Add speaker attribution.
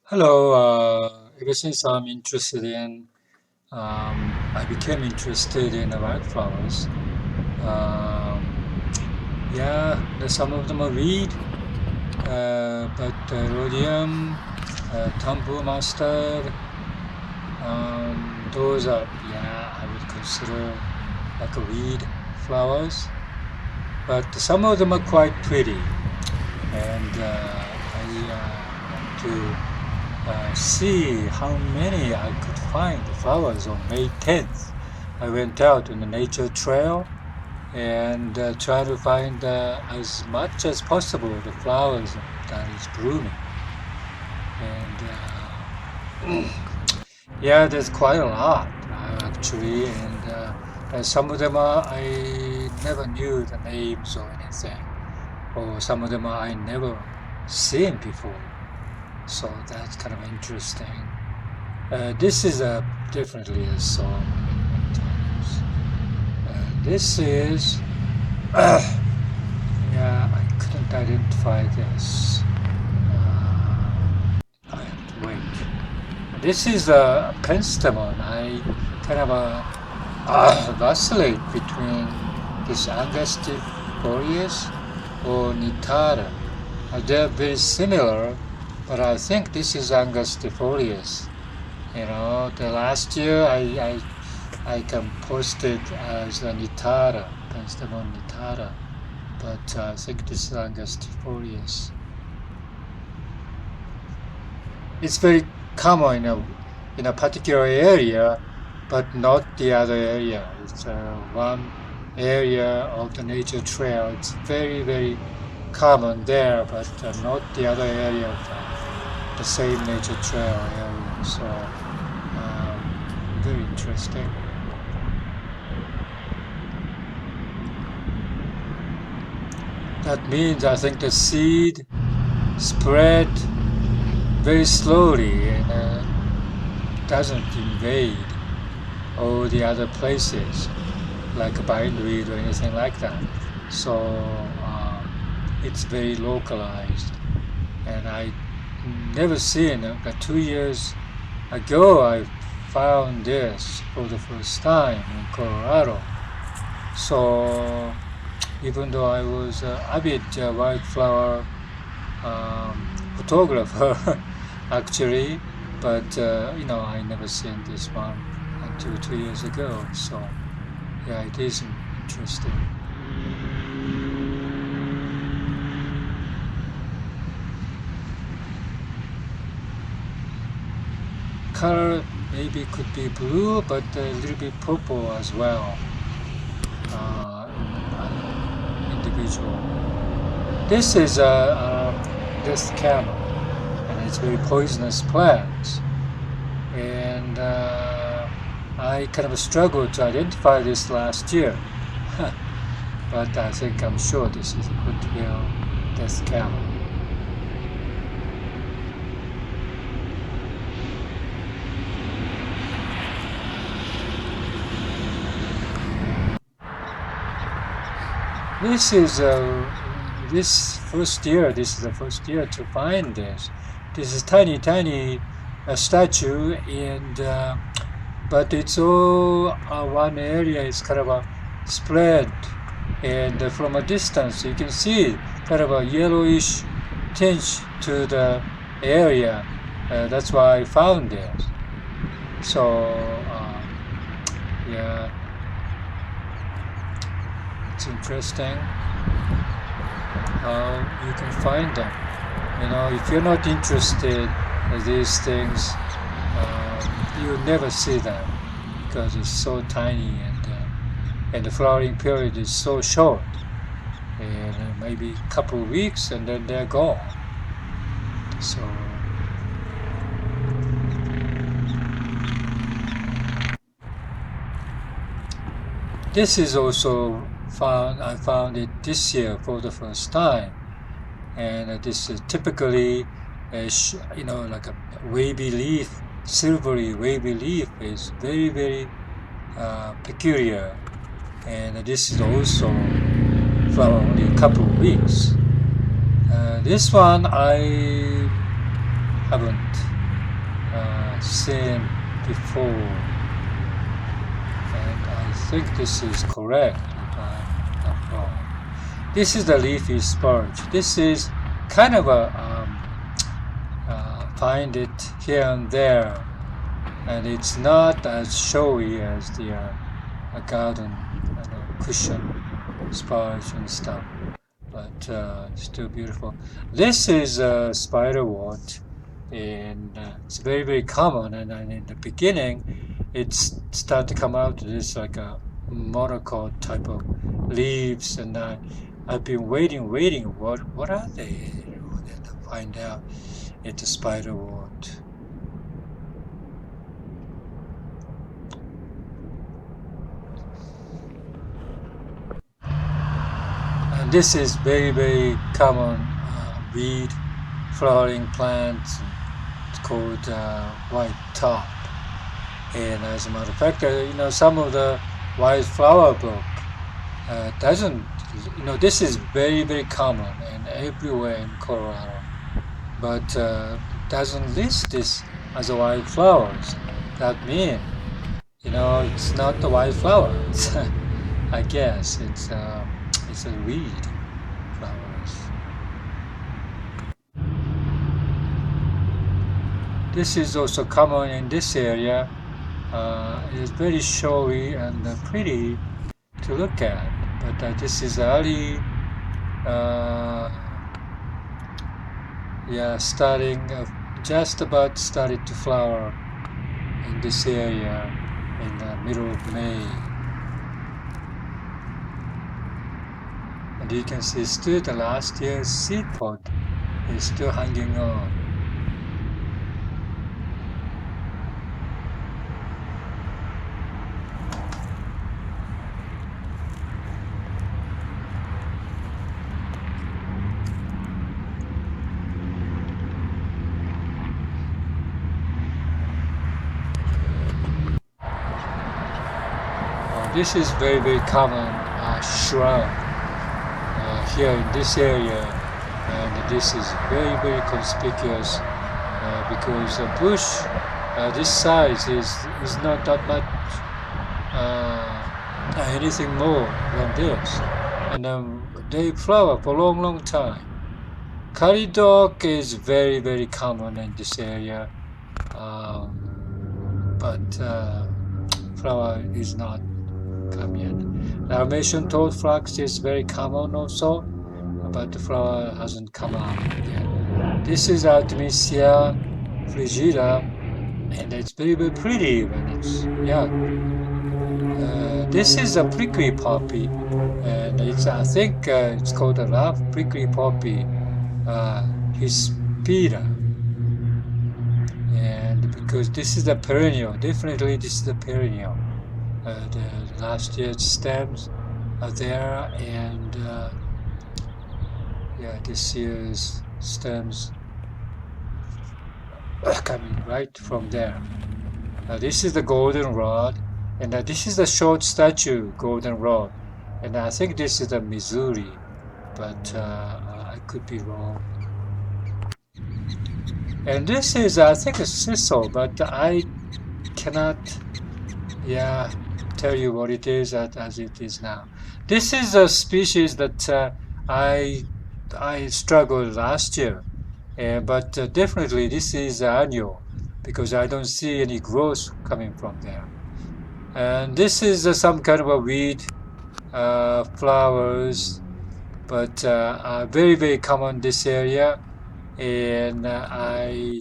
Speaker 1: Hello. Ever since I became interested in wildflowers. Um, yeah, some of them are weed, but rhodium, tambu mustard, those are, yeah, I would consider like a weed flowers. But some of them are quite pretty, and I want to see how many I could find flowers on May 10th. I went out on the nature trail and try to find as much as possible the flowers that is blooming. And yeah, there's quite a lot actually, and some of them I never knew the names or anything, or some of them I never seen before. So that's kind of interesting. This is definitely a song many times. This is, yeah, I couldn't identify this. I have to wait. This is a Penstemon. I kind of vacillate between this Angustifolius or Nitara. They're very similar, but I think this is Angustifolius. The last year I can post it as a Nitara, Penstemon Nitara, but I think this is Angustifolius. It's very common in a particular area, but not the other area. It's one area of the nature trail. It's very, very common there, but not the other area of the same nature trail area. So very interesting. That means I think the seed spread very slowly and doesn't invade all the other places like a bindweed or anything like that. So it's very localized, and I never seen 2 years ago I found this for the first time in Colorado. So even though I was an avid wildflower photographer actually, but I never seen this one until 2 years ago. So yeah, it is interesting. Color maybe could be blue, but a little bit purple as well. Individual. This is this camel, and it's very poisonous plant. And I kind of struggled to identify this last year, but I'm sure this is a Goodwill death camel. This is this is the first year to find this. This is tiny statue, and but it's all one area is kind of spread, and from a distance you can see kind of a yellowish tinge to the area. That's why I found it. So yeah. It's interesting how you can find them. If you're not interested in these things, you never see them because it's so tiny, and the flowering period is so short, and maybe a couple of weeks and then they're gone. So this is also I found it this year for the first time, and this is typically, like a wavy leaf, silvery wavy leaf is very, very peculiar, and this is also for only a couple of weeks. This one I haven't seen before, and I think this is correct if I'm not wrong. This is the leafy sponge. This is kind of a find it here and there, and it's not as showy as the garden cushion sponge and stuff, but still beautiful. This is spiderwort, and it's very, very common, and in the beginning it started to come out this like a monocot type of leaves, and I've been waiting, what are they, and to find out it's a spiderwort. And this is very, very common weed flowering plant. It's called white top, and as a matter of fact, some of the wildflower book doesn't, this is very, very common and everywhere in Colorado, but doesn't list this as a wildflowers. That means, it's not the wildflower. I guess it's a weed flowers. This is also common in this area. It is very showy and pretty to look at, but this is early, just about started to flower in this area in the middle of May. And you can see still the last year's seed pod is still hanging on. This is very, very common shrub here in this area, and this is very, very conspicuous because a bush this size is not that much anything more than this, and they flower for a long, long time. Curry dog is very, very common in this area, but flower is not come yet. Dalmatian toad flax is very common also, but the flower hasn't come out yet. This is Artemisia frigida, and it's very, very pretty when it's young. This is a prickly poppy, and I think it's called a rough prickly poppy, hispida. And because this is a perennial, definitely this is a perennial. The last year's stems are there, and this year's stems are coming right from there. This is the goldenrod, and this is the short statue goldenrod, and I think this is the Missouri, but I could be wrong. And this is, I think, a sisal, but I cannot tell you what it is as it is now. This is a species that I struggled last year, but definitely this is annual because I don't see any growth coming from there. And this is some kind of a weed flowers, but very, very common in this area, and I